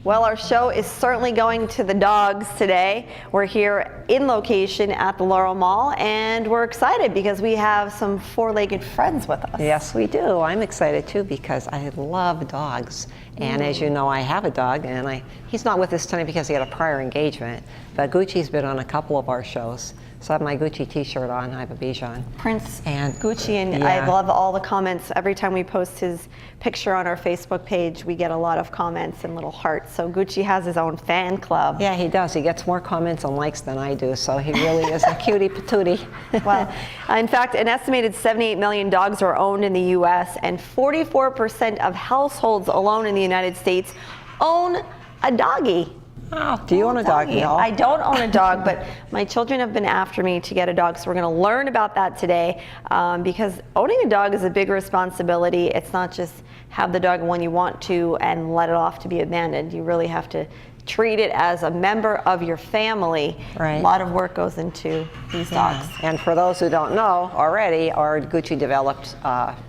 Well, our show is certainly going to the dogs today. We're here in location at the Laurel Mall, and we're excited because we have some four-legged friends with us. Yes, we do. I'm excited too because I love dogs. And as you know, I have a dog, and he's not with us tonight because he had a prior engagement, but Gucci's been on a couple of our shows. So I have my Gucci t-shirt on, I have a Bichon. Prince and Gucci, and yeah. I love all the comments. Every time we post his picture on our Facebook page, we get a lot of comments and little hearts. So Gucci has his own fan club. Yeah, he does. He gets more comments and likes than I do, so he really is a cutie patootie. Well, in fact, an estimated 78 million dogs are owned in the U.S., and 44% of households alone in the United States own a doggy. Oh, do you own a dog? No. I don't own a dog, but my children have been after me to get a dog, so we're going to learn about that today because owning a dog is a big responsibility. It's not just have the dog when you want to and let it off to be abandoned. You really have to treat it as a member of your family. Right. A lot of work goes into these dogs. And for those who don't know already, our Gucci developed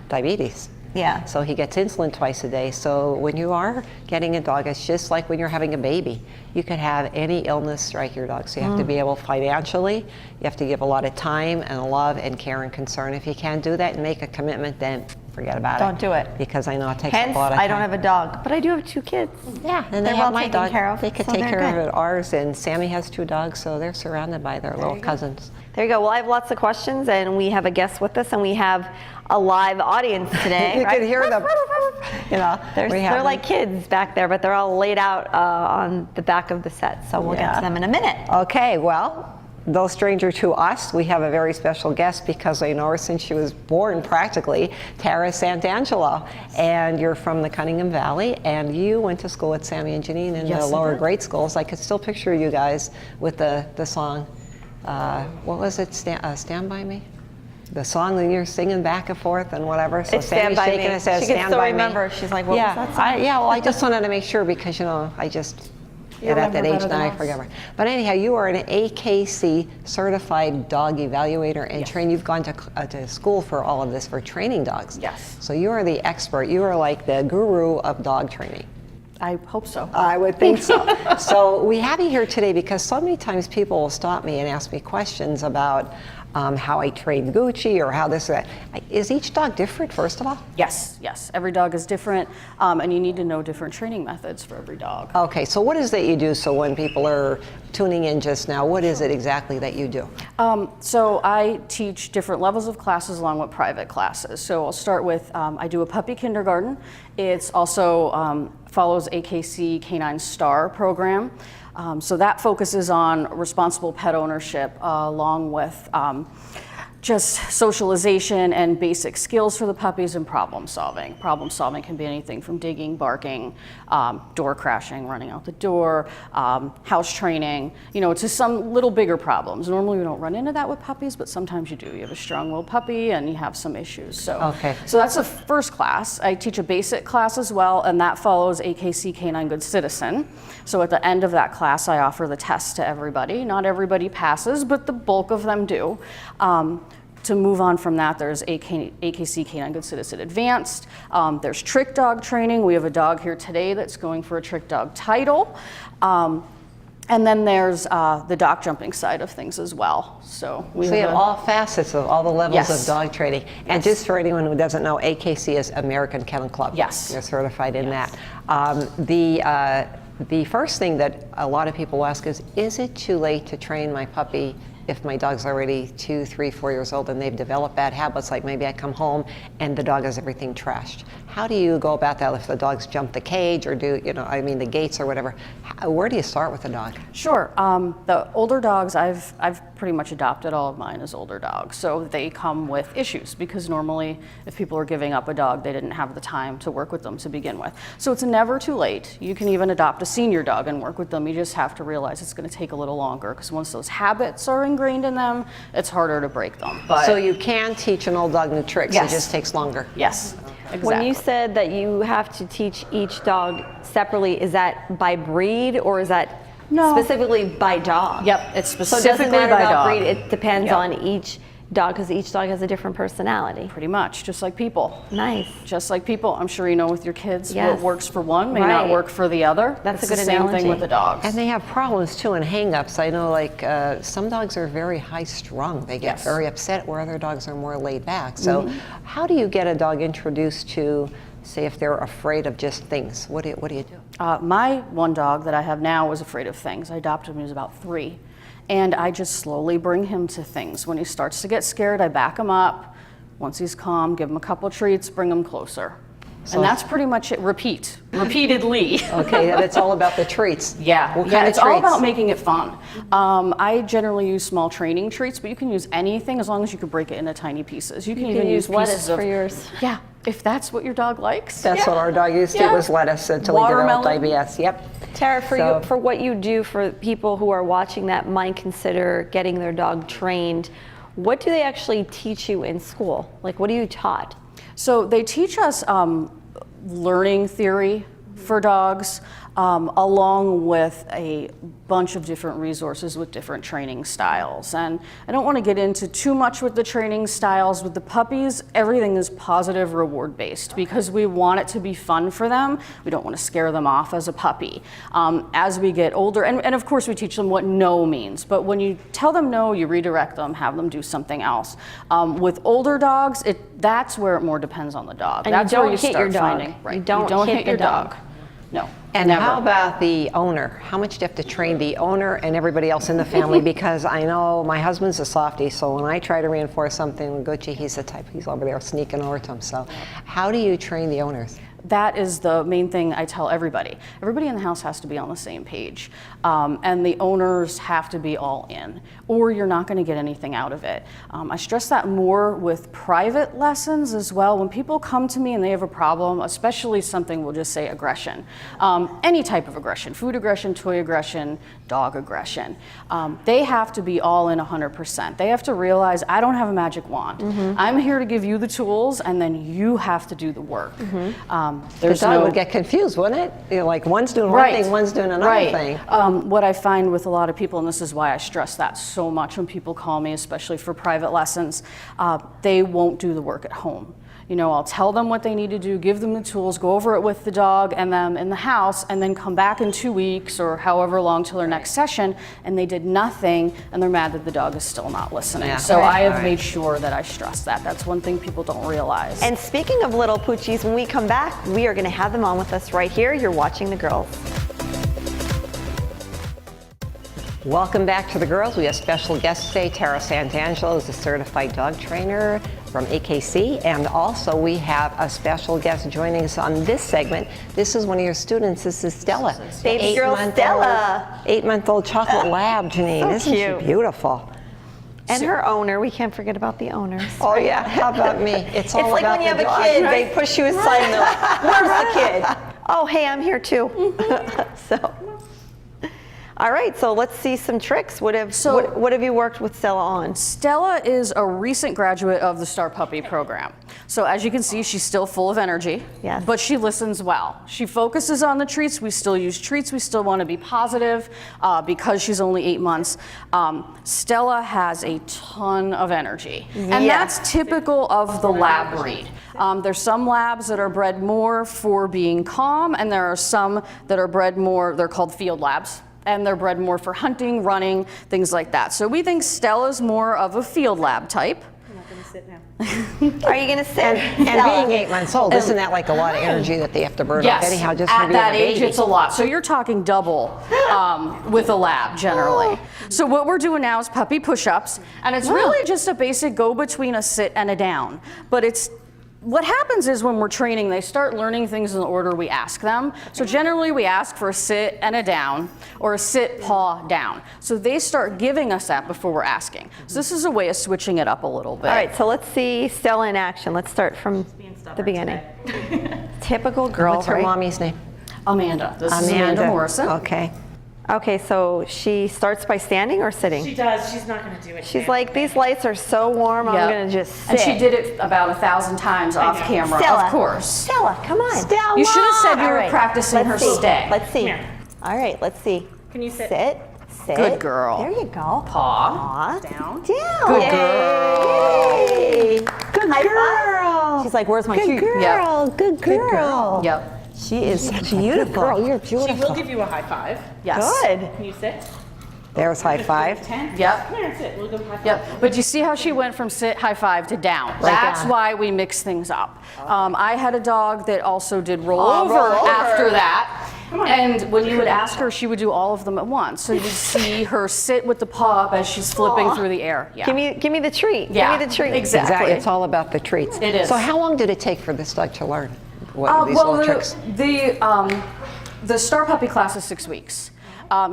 diabetes. Yeah. So he gets insulin twice a day. So when you are getting a dog, it's just like when you're having a baby. You could have any illness strike your dog. So you have to be able financially, you have to give a lot of time and love and care and concern. If you can't do that and make a commitment, then forget about it. Don't do it. Because I know it takes Hence, a lot of time. I don't have a dog, but I do have two kids. Yeah, and They're they have well my taken dog. care of, They could so take they're care good. of ours, and Sammy has two dogs, so they're surrounded by their little cousins. There you go. Well, I have lots of questions, and we have a guest with us, and we have a live audience today. You right? can hear them. You know, They're like kids back there, but they're all laid out on the back of the set, so we'll get to them in a minute. Okay, well, no stranger to us, we have a very special guest because I know her since she was born practically, Tara Santangelo. And you're from the Cunningham Valley, and you went to school with Sammy and Janine in the lower grade schools. I could still picture you guys with the song, what was it, Stand By Me? The song that you're singing back and forth and whatever. So It's Stand Sammy's By shaking Me. his head, She can Stand still By remember. Me. She's like, what was that song? Well, I just wanted to make sure because, you know, I just, at that age now, I forget. But anyhow, you are an AKC certified dog evaluator and trainer. You've gone to school for all of this for training dogs. Yes. So you are the expert. You are like the guru of dog training. I hope so. I would think so. So we have you here today because so many times people will stop me and ask me questions about how I train Gucci or how this or that. Is each dog different, first of all? Yes, yes. Every dog is different, and you need to know different training methods for every dog. Okay, so what is that you do? So when people are tuning in just now, what is it exactly that you do? So I teach different levels of classes along with private classes. So I'll start with, I do a puppy kindergarten. It's also follows AKC Canine Star program. So that focuses on responsible pet ownership along with just socialization and basic skills for the puppies and problem solving. Problem solving can be anything from digging, barking, door crashing, running out the door, house training, you know, to some little bigger problems. Normally we don't run into that with puppies, but sometimes you do. You have a strong-willed puppy and you have some issues. So, so that's the first class. I teach a basic class as well, and that follows AKC Canine Good Citizen. So at the end of that class, I offer the test to everybody. Not everybody passes, but the bulk of them do. To move on from that, there's AKC Canine Good Citizen Advanced. There's trick dog training. We have a dog here today that's going for a trick dog title. And then there's the dock jumping side of things as well. So we have all facets of all the levels of dog training. And just for anyone who doesn't know, AKC is American Kennel Club. Yes. You're certified in that. The first thing that a lot of people ask is it too late to train my puppy if my dog's already 2, 3, 4 years old and they've developed bad habits, like maybe I come home and the dog has everything trashed? How do you go about that if the dogs jump the cage or do, you know, I mean the gates or whatever? Where do you start with the dog? Sure. The older dogs, I've pretty much adopted all of mine as older dogs. So they come with issues because normally if people are giving up a dog, they didn't have the time to work with them to begin with. So it's never too late. You can even adopt a senior dog and work with them. You just have to realize it's going to take a little longer because once those habits are ingrained in them, it's harder to break them. But so you can teach an old dog new tricks, it just takes longer. Yes. Exactly. When you said that you have to teach each dog separately, is that by breed or is that specifically by dog? Yep, it's So specifically it doesn't matter by about dog. breed, it depends on each dog, because each dog has a different personality. Pretty much, just like people. Nice. Just like people. I'm sure you know with your kids, Yes. what works for one may Right. not work for the other. That's It's a good the same analogy. thing with the dogs. And they have problems too and hang-ups. I know like some dogs are very high-strung. They get Yes. very upset where other dogs are more laid back. So how do you get a dog introduced to, say, if they're afraid of just things? What do you do? My one dog that I have now was afraid of things. I adopted him when he was about 3. And I just slowly bring him to things. When he starts to get scared, I back him up. Once he's calm, give him a couple treats, bring him closer. So- And that's pretty much it. Repeatedly. Okay, and it's all about the treats. Yeah, What yeah, kind it's of all treats? about making it fun. I generally use small training treats, but you can use anything as long as you can break it into tiny pieces. You can even use lettuce pieces of for yours. Yeah, if that's what your dog likes. That's yeah. what our dog used to, Yeah. was lettuce until he developed Watermelon. IBS. Yep. Tara, for So- you, for what you do for people who are watching that might consider getting their dog trained, what do they actually teach you in school? Like, what are you taught? So they teach us learning theory for dogs, along with a bunch of different resources with different training styles. And I don't want to get into too much with the training styles. With the puppies, everything is positive reward based because we want it to be fun for them. We don't want to scare them off as a puppy. As we get older, and of course we teach them what no means, but when you tell them no, you redirect them, have them do something else. With older dogs, that's where it more depends on the dog. And That's you where don't you hit start your dog. finding. Right. You don't hit your the dog. No. And never. how about the owner? How much do you have to train the owner and everybody else in the family? Because I know my husband's a softie, so when I try to reinforce something with Gucci, he's the type, he's over there sneaking over to him. So how do you train the owners? That is the main thing I tell everybody. Everybody in the house has to be on the same page. And the owners have to be all in, or you're not going to get anything out of it. I stress that more with private lessons as well. When people come to me and they have a problem, especially something, we'll just say aggression, any type of aggression, food aggression, toy aggression, dog aggression, they have to be all in 100%. They have to realize, I don't have a magic wand. I'm here to give you the tools, and then you have to do the work. The dog would get confused, wouldn't it? You know, like one's doing one thing, one's doing another thing. What I find with a lot of people, and this is why I stress that so much when people call me, especially for private lessons, they won't do the work at home. You know, I'll tell them what they need to do, give them the tools, go over it with the dog and them in the house, and then come back in 2 weeks or however long till their next session, and they did nothing, and they're mad that the dog is still not listening. Yeah. So Right. I have made sure that I stress that. That's one thing people don't realize. And speaking of little poochies, when we come back, we are going to have them on with us right here. You're watching The Girls. Welcome back to The Girls. We have special guest today. Tara Santangelo is a certified dog trainer from AKC, and also we have a special guest joining us on this segment. This is one of your students. This is Stella. Baby girl Stella. 8-month-old chocolate lab, Janine. So Isn't cute. she beautiful? And her owner, we can't forget about the owners. Oh yeah, how about me? It's all It's like about when you have the a dog, kid, right? they push you aside and they're like, where's the kid? Oh, hey, I'm here too. So, all right, so let's see some tricks. What have you worked with Stella on? Stella is a recent graduate of the Star Puppy program. So as you can see, she's still full of energy, Yes. but she listens well. She focuses on the treats. We still use treats. We still want to be positive because she's only 8 months. Stella has a ton of energy, and Yes. that's typical of the lab breed. There's some labs that are bred more for being calm, and there are some that are bred more, they're called field labs. And they're bred more for hunting, running, things like that. So we think Stella's more of a field lab type. I'm not going to sit now. Are you going to sit? And Stella? being 8 months old, isn't that like a lot of energy that they have to burn off Yes, anyhow just for at being that a age baby? it's a lot. So you're talking double with a lab generally. So what we're doing now is puppy push-ups, and it's really just a basic go between a sit and a down. But it's what happens is when we're training, they start learning things in the order we ask them. So generally we ask for a sit and a down, or a sit, paw, down. So they start giving us that before we're asking. So this is a way of switching it up a little bit. All right, so let's see Stella in action. Let's start from the beginning. Typical girl, What's her right? mommy's name? Amanda. This is Amanda Morrison. Okay. Okay, so she starts by standing or sitting? She does. She's not going to do it. She's like, these lights are so warm, I'm Yep. going to just sit. And she did it about 1,000 times off camera, Stella. of course. Stella, come on. Stella! You should have said you All were right, practicing let's her see. stay. Let's see. Here. All right, let's see. Can you sit? Sit. Sit. Good girl. There you go. Paw. Paw. Down. Down. Good Yay. girl. girl. She's like, where's my treat? Good girl. Good girl. Yep. She is beautiful. Girl, you're She beautiful. will give you a high five. Yes. Good. Can you sit? There's high five. 10? Yep. Come here and sit. We'll give a high five. Yep, but you see how she went from sit, high five to down. Right That's down. why we mix things up. I had a dog that also did roll over roll over. after that. And when you would ask her, she would do all of them at once. So you'd see her sit with the paw up as she's flipping through the air. Yeah. Give me the treat. Yeah, Give me the treat. exactly. It's all about the treats. It is. So how long did it take for this dog to learn what these little tricks? The Star Puppy class is 6 weeks.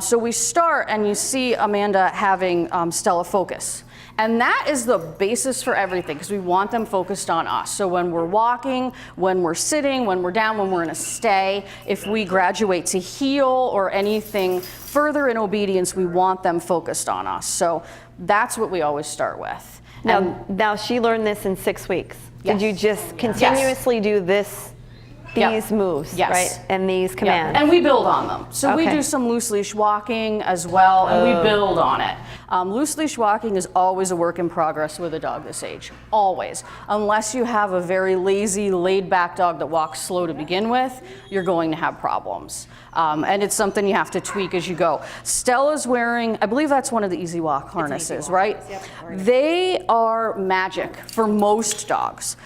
So we start and you see Amanda having Stella focus. And that is the basis for everything because we want them focused on us. So when we're walking, when we're sitting, when we're down, when we're in a stay, if we graduate to heel or anything further in obedience, we want them focused on us. So that's what we always start with. Now she learned this in 6 weeks. Yes. Did you just continuously do these moves, Yes. right? And these Yeah, commands? and we build on them. So we Okay. do some loose leash walking as well, and we build on it. Loose leash walking is always a work in progress with a dog this age, always. Unless you have a very lazy, laid back dog that walks slow to begin with, you're going to have problems. And it's something you have to tweak as you go. Stella's wearing, I believe that's one of the Easy Walk harnesses, right? They are magic for most dogs.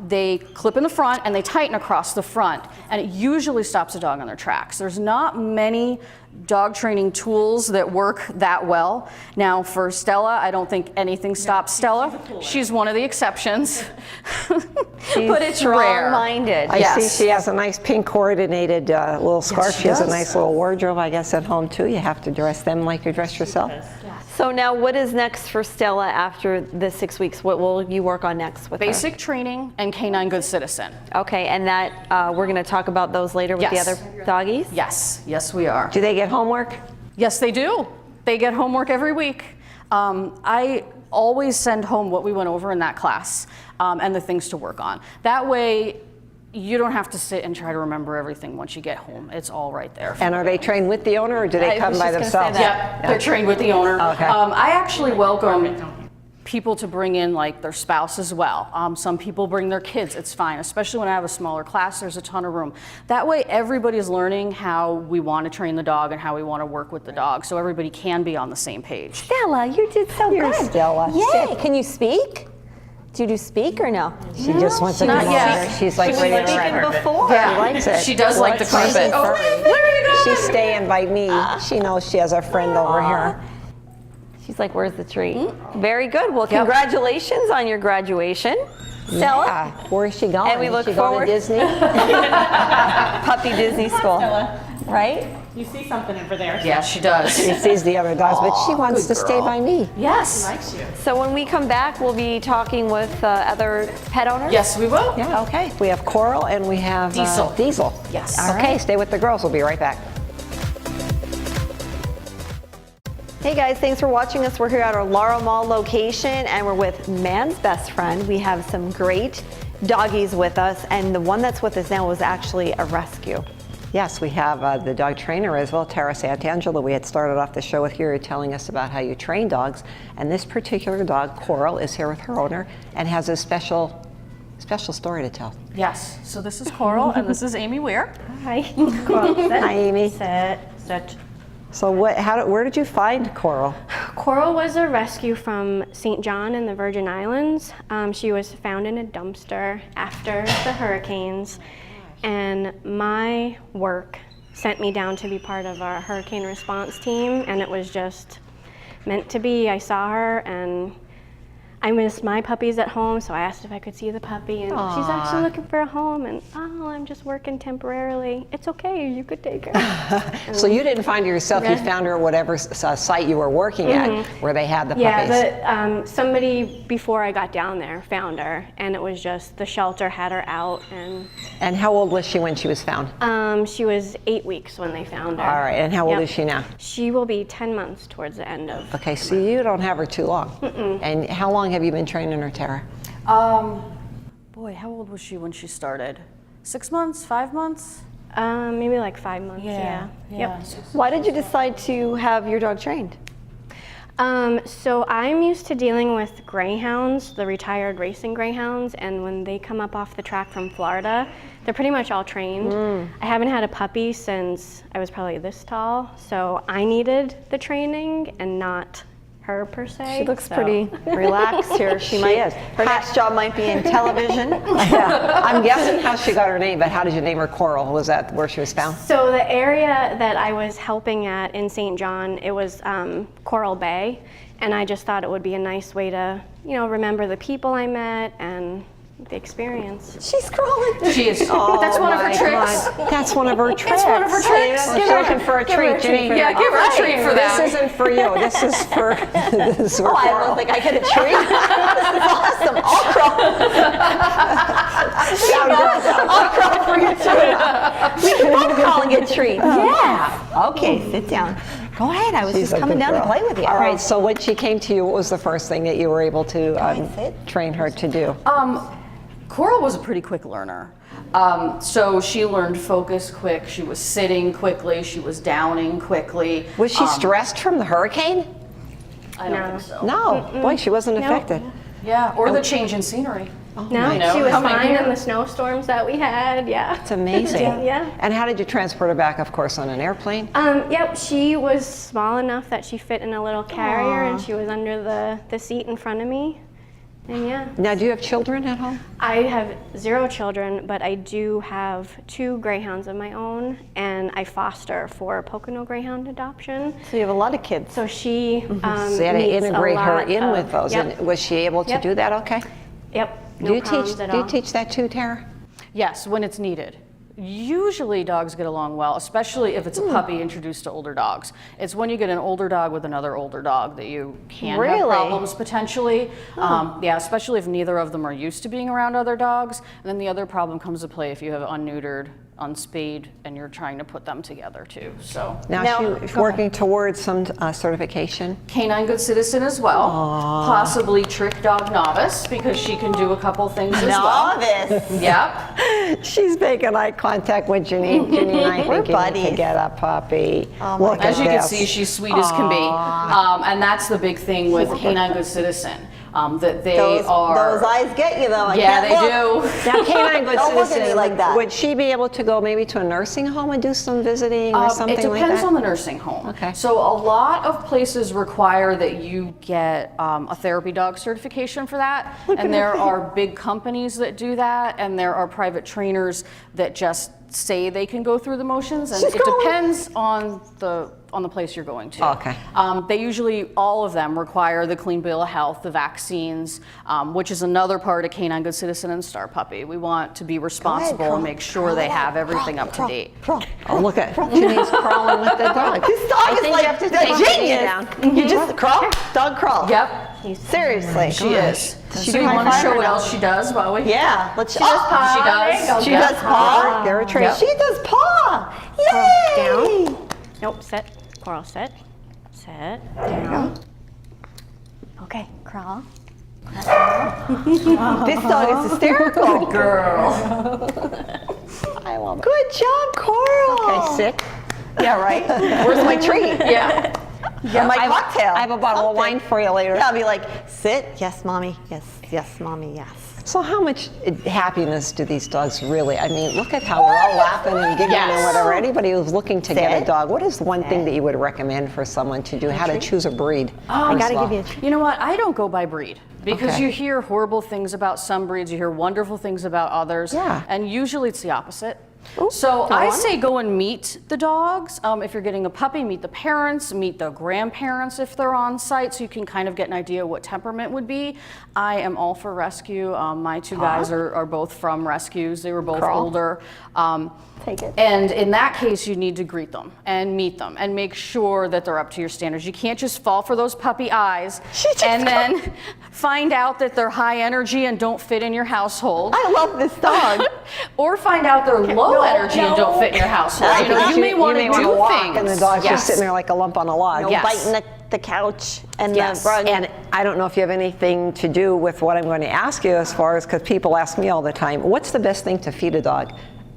They clip in the front and they tighten across the front, and it usually stops a dog on their tracks. There's not many dog training tools that work that well. Now for Stella, I don't think anything stops Stella. She's one of the exceptions, but it's rare. Strong-minded. I see she has a nice pink coordinated little scarf. she She has a does. nice little wardrobe, I guess, at home too. You have to dress them like you dress yourself. So now what is next for Stella after the 6 weeks? What will you work on next with her? Basic training and canine good citizen. Okay, and that we're going to talk about those later with Yes. the other doggies? Yes, yes we are. Do they get homework? Yes, they do. They get homework every week. I always send home what we went over in that class and the things to work on. That way, you don't have to sit and try to remember everything once you get home. It's all right there. And are they trained with the owner or do they I come was by just gonna say themselves? that. Yep, they're trained with the owner. Okay. I actually welcome people to bring in like their spouse as well. Some people bring their kids, it's fine, especially when I have a smaller class, there's a ton of room. That way everybody's learning how we want to train the dog and how we want to work with the dog, so everybody can be on the same page. Stella, you did so You're good. Stella. Yay! Can you speak? Do you do speak or no? She just wants to Not come yet. over. She's like She was ready to speaking run. before. She likes it. She does like the What's nice carpet. and furry. Where are you going? She's staying by me. She knows she has a friend over here. She's like, where's the treat? Very good. Well, congratulations on your graduation, Stella. Yeah. Where is she going? And we Is look she going forward- to Disney? Puppy Disney school. Stella. Right? You see something over there. Yeah, she does. She sees the other dogs, but she wants to good stay girl. by me. Yes. Likes you. So when we come back, we'll be talking with other pet owners? Yes, we will. Yeah. Okay. We have Coral and we have Diesel. Diesel. Yes. Okay, stay with the girls. We'll be right back. Hey guys, thanks for watching us. We're here at our Laurel Mall location and we're with man's best friend. We have some great doggies with us, and the one that's with us now was actually a rescue. Yes, we have the dog trainer as well, Tara Santangelo. We had started off the show with you telling us about how you train dogs, and this particular dog, Coral, is here with her owner and has a special story to tell. Yes. So this is Coral and this is Amy Weir. Hi. Coral. Hi, Amy. Sit. So where did you find Coral? Coral was a rescue from St. John in the Virgin Islands. She was found in a dumpster after the hurricanes, and my work sent me down to be part of our hurricane response team, and it was just meant to be. I saw her and I missed my puppies at home, so I asked if I could see the puppy, and she's actually looking for a home, and I'm just working temporarily. It's okay, you could take her. So you didn't find her yourself, you found her at whatever site you were working at where they had the puppies. Yeah, somebody before I got down there found her, and it was just the shelter had her out, and And how old was she when she was found? she was 8 weeks when they found her. All right, and how old Yep. is she now? She will be 10 months towards the end of. Okay, so you don't have her too long. And how long have you been training her, Tara? Boy, how old was she when she started? 6 months, 5 months? Maybe like 5 months. Yeah. Yep. Why did you decide to have your dog trained? So I'm used to dealing with greyhounds, the retired racing greyhounds, and when they come up off the track from Florida, they're pretty much all trained. I haven't had a puppy since I was probably this tall, so I needed the training and not her per se. She looks so. pretty relaxed here. She might. is. Her next job might be in television. Yeah. I'm guessing how she got her name, but how did you name her Coral? Was that where she was found? So the area that I was helping at in St. John, it was Coral Bay, and I just thought it would be a nice way to, remember the people I met and the experience. She's crawling. She is. That's one of her tricks. That's one of her tricks. It's one of her tricks. She's looking for a treat, Janine. Yeah, give her a treat for that. This isn't for you. This is for I Coral. don't think I get a treat. This is awesome. I'll crawl. I'll crawl for you too. We can both crawl and get treats. Yeah. Okay, sit down. Go ahead. I was She's just a coming good down to girl. play with you. All right, so when she came to you, what was the first thing that you were able to train her to do? Coral was a pretty quick learner. So she learned focus quick. She was sitting quickly. She was downing quickly. Was she stressed from the hurricane? I don't think so. No. Boy, she wasn't affected. Yeah, or the change in scenery. No, You know, she was coming fine here. in the snowstorms that we had, yeah. It's amazing. Yeah. And how did you transport her back, of course, on an airplane? Yep, she was small enough that she fit in a little carrier and she was under the seat in front of me. And yeah. Now, do you have children at home? I have 0 children, but I do have 2 greyhounds of my own, and I foster for Pocono Greyhound adoption. So you have a lot of kids. So she So you had to meets a integrate her lot in of- with those. Yep. And was she able to Yep. do that okay? Yep. No Do you problems at do you all. teach that too, Tara? Yes, when it's needed. Usually dogs get along well, especially if it's a puppy introduced to older dogs. It's when you get an older dog with another older dog that you can Really? have problems potentially. Yeah, especially if neither of them are used to being around other dogs. And then the other problem comes to play if you have unneutered, unspayed, and you're trying to put them together too. So Now she's working towards some certification. Canine Good Citizen as well. Possibly Trick Dog Novice because she can do a couple things as well. Novice. Yep. She's making eye contact with Janine. Janine, I We're think you need to buddies. get a puppy. Oh, Look As at you can this. see, she's sweet as can be. And that's the big thing with Canine Good Citizen, that they are. Those eyes get you though. I Yeah, can't they look. do. Now, Canine Good Don't look at Citizen, me like that. would she be able to go maybe to a nursing home and do some visiting or something It like depends that? on the nursing home. Okay. So a lot of places require that you get a therapy dog certification for that. And there are big companies that do that, and there are private trainers that just say they can go through the motions, and it depends on the place you're going to. Okay. They usually, all of them require the clean bill of health, the vaccines, which is another part of Canine Good Citizen and Star Puppy. We want to be responsible and make sure they have everything up to date. Oh, look at Janine's crawling with the dog. This dog is think like you have to a take Janine genius. down. You just crawl, dog crawl. Yep. Seriously. She is. she So do you high want to five show or what no? else she does while we? Yeah. Let's. She does. She does paw. They're a treat. Yep. She does paw. Yay! Down. Nope, sit. Coral, sit. Sit. Down. Okay, crawl. This dog is hysterical. Girl. I love it. Good job, Coral. Okay, sit. Yeah, right. Where's my treat? Yeah. And my cocktail. I have a bottle of wine for you later. Yeah, I'll be like, sit. Yes, mommy. Yes, mommy. Yes. So how much happiness do these dogs really? I mean, look at how we're all laughing and giggling and whatever. Anybody who's looking to get a Sit. dog, what is one thing that you would recommend for someone to do? How to choose a breed? I gotta give you a treat. You know what? I don't go by breed because Okay. you hear horrible things about some breeds, you hear wonderful things about others, Yeah. and usually it's the opposite. So I say go and meet the dogs. If you're getting a puppy, meet the parents, meet the grandparents if they're on site, so you can kind of get an idea what temperament would be. I am all for rescue. My 2 guys are both from rescues. They were both older. Take it. And in that case, you need to greet them and meet them and make sure that they're up to your standards. You can't just fall for those puppy eyes and then find out that they're high energy and don't fit in your household. I love this dog. Or find out they're low energy and don't fit in your household. You know, you may want to do walk things. and the dog's Yes. just sitting there like a lump on a log. No Yes. biting the couch and Yes. the rug. And I don't know if you have anything to do with what I'm going to ask you as far as, because people ask me all the time, what's the best thing to feed a dog?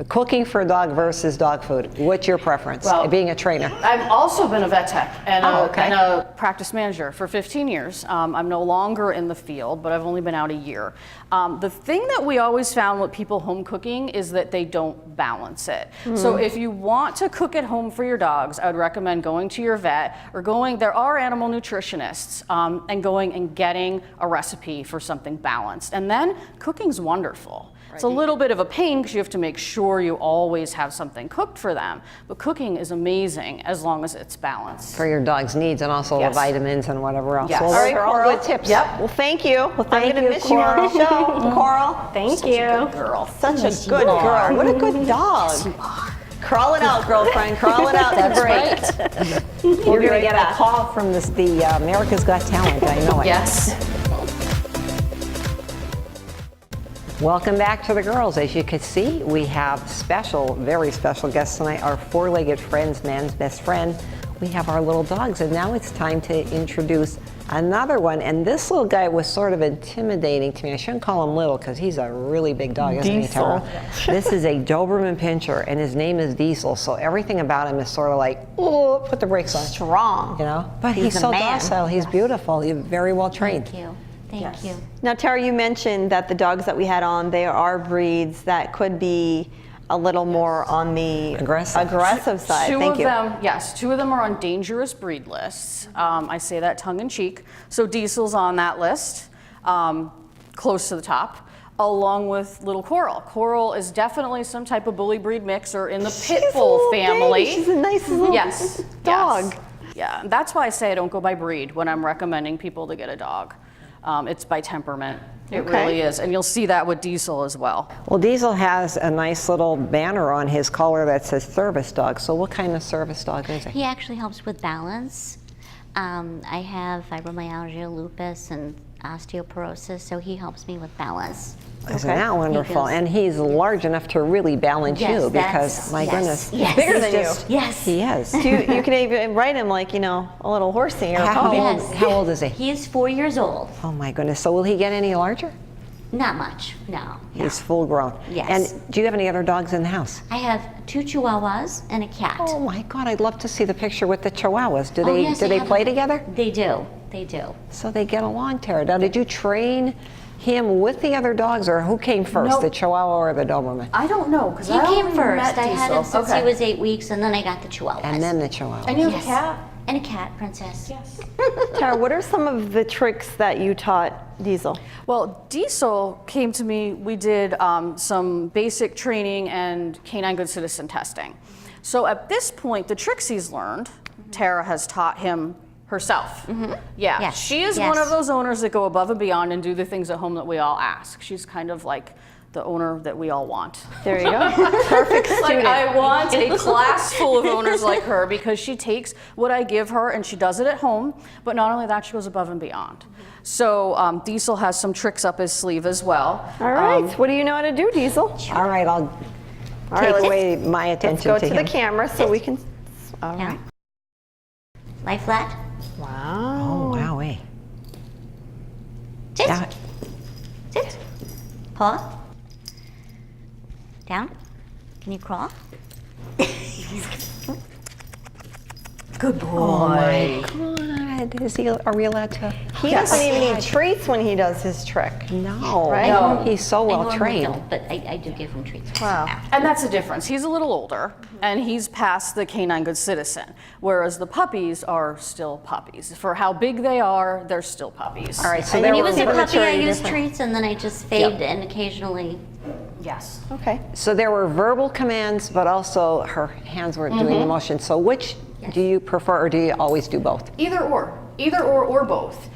Cooking for a dog versus dog food. What's your preference? Well, being a trainer. I've also been a vet tech and, okay. and a practice manager for 15 years. I'm no longer in the field, but I've only been out a year. The thing that we always found with people home cooking is that they don't balance it. So if you want to cook at home for your dogs, I would recommend going to your vet or there are animal nutritionists, and going and getting a recipe for something balanced. And then cooking's wonderful. It's a little bit of a pain because you have to make sure you always have something cooked for them. But cooking is amazing as long as it's balanced. For your dog's needs and also Yes. the vitamins and whatever else. Yes. Well, All those right, are all Coral. good tips. Yep. Well, thank you. Well, I'm thank going to you, miss you on the show. Coral. Thank you. Girl. Such a good girl. What a good dog. Crawl it out, girlfriend. Crawl it out to break. We're going to right get back. a call from the America's Got Talent. I know it. Yes. Welcome back to the girls. As you can see, we have very special guests tonight, our four-legged friends, man's best friend. We have our little dogs, and now it's time to introduce another one. And this little guy was sort of intimidating to me. I shouldn't call him little because he's a really big dog, isn't he, Tara? This is a Doberman Pinscher, and his name is Diesel. So everything about him is sort of like, oh, put the brakes on. Strong. You know, but he's a so man. docile. He's beautiful. He's very well trained. Thank you. Thank you. Now, Tara, you mentioned that the dogs that we had on, they are breeds that could be a little more on the aggressive side. Two Thank of you. them are on dangerous breed lists. I say that tongue in cheek. So Diesel's on that list, close to the top, along with little Coral. Coral is definitely some type of bully breed mix or in the pit bull family. She's the nicest little Yes. dog. Yes. Yeah, that's why I say I don't go by breed when I'm recommending people to get a dog. It's by temperament. It Okay. really is. And you'll see that with Diesel as well. Well, Diesel has a nice little banner on his collar that says service dog. So what kind of service dog is he? He actually helps with balance. I have fibromyalgia, lupus, and osteoporosis, so he helps me with balance. Isn't that wonderful? He does. And he's large enough to really balance Yes, you that's- because, my yes, goodness, yes. Bigger he's than you. just- Yes. He is. You can even ride him like, a little horsey or a How pony. old, Yes. how old is he? He is 4 years old. Oh my goodness. So will he get any larger? Not much, no. He's full grown. Yes. And do you have any other dogs in the house? I have 2 Chihuahuas and a cat. Oh my God, I'd love to see the picture with the Chihuahuas. Do Oh, they yes, do I they have play them. together? They do. They do. So they get along, Tara. Now, did you train him with the other dogs, or who came first, Nope. the Chihuahua or the Doberman? I don't know because He I came only first. met I had him Diesel. since he was 8 weeks, and then I got the Chihuahuas. And then the Chihuahua. And you have Yes. a cat? And a cat, Princess. Yes. Tara, what are some of the tricks that you taught Diesel? Well, Diesel came to me. We did some basic training and canine good citizen testing. So at this point, the tricks he's learned, Tara has taught him herself. Yeah, Yes, she is yes. one of those owners that go above and beyond and do the things at home that we all ask. She's kind of like the owner that we all want. There you go. Perfect Like, student. I want a class full of owners like her because she takes what I give her and she does it at home, but not only that, she goes above and beyond. So Diesel has some tricks up his sleeve as well. All right. What do you know how to do, Diesel? All right, I'll take let's- away my attention Go to him. the camera so we can. All Yeah. right. Lie flat. Wow. Oh, wow, eh? Sit. Yeah. Sit. Paw. Down. Can you crawl? Good boy. Oh my God, are we allowed to? He doesn't even need treats when he does his trick. No, Right? No. He's so I well normally trained. don't, but I do give him treats. Wow. And that's the difference. He's a little older and he's past the canine good citizen, whereas the puppies are still puppies. For how big they are, they're still puppies. All right, so And there When he were was a puppy, I maturity used different. treats, and then I just fed and occasionally. Yes. Okay. so there were verbal commands, but also her hands were doing the motion. So which do you prefer, or do you always do both? Either or both.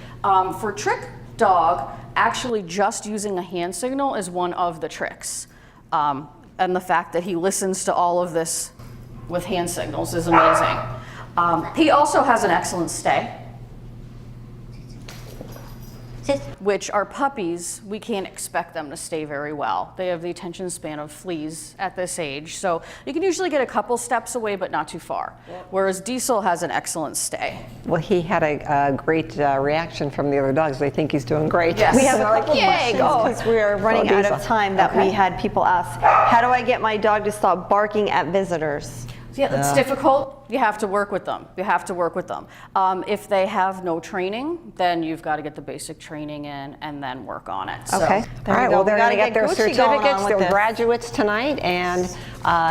For trick dog, actually just using a hand signal is one of the tricks. And the fact that he listens to all of this with hand signals is amazing. He also has an excellent stay. which are puppies, we can't expect them to stay very well. They have the attention span of fleas at this age. So you can usually get a couple steps away, but not too far. Whereas Diesel has an excellent stay. Well, he had a great reaction from the other dogs. They think he's doing great. Yes. We have a They're like, couple "Yay, questions go." because we are running Go out of Diesel. time that we had people ask. How do I get my dog to stop barking at visitors? Yeah, it's difficult. You have to work with them. You have to work with them. If they have no training, then you've got to get the basic training in and then work on it. So- Okay. There All right, we go. well, We they're gotta going to get their Gucci going on certificates. with They're this. graduates tonight. And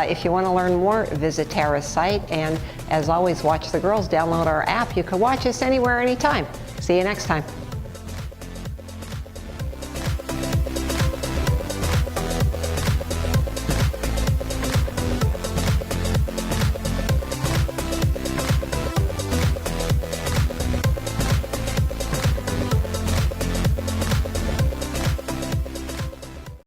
if you want to learn more, visit Tara's site. And as always, watch the girls. Download our app. You can watch us anywhere, anytime. See you next time.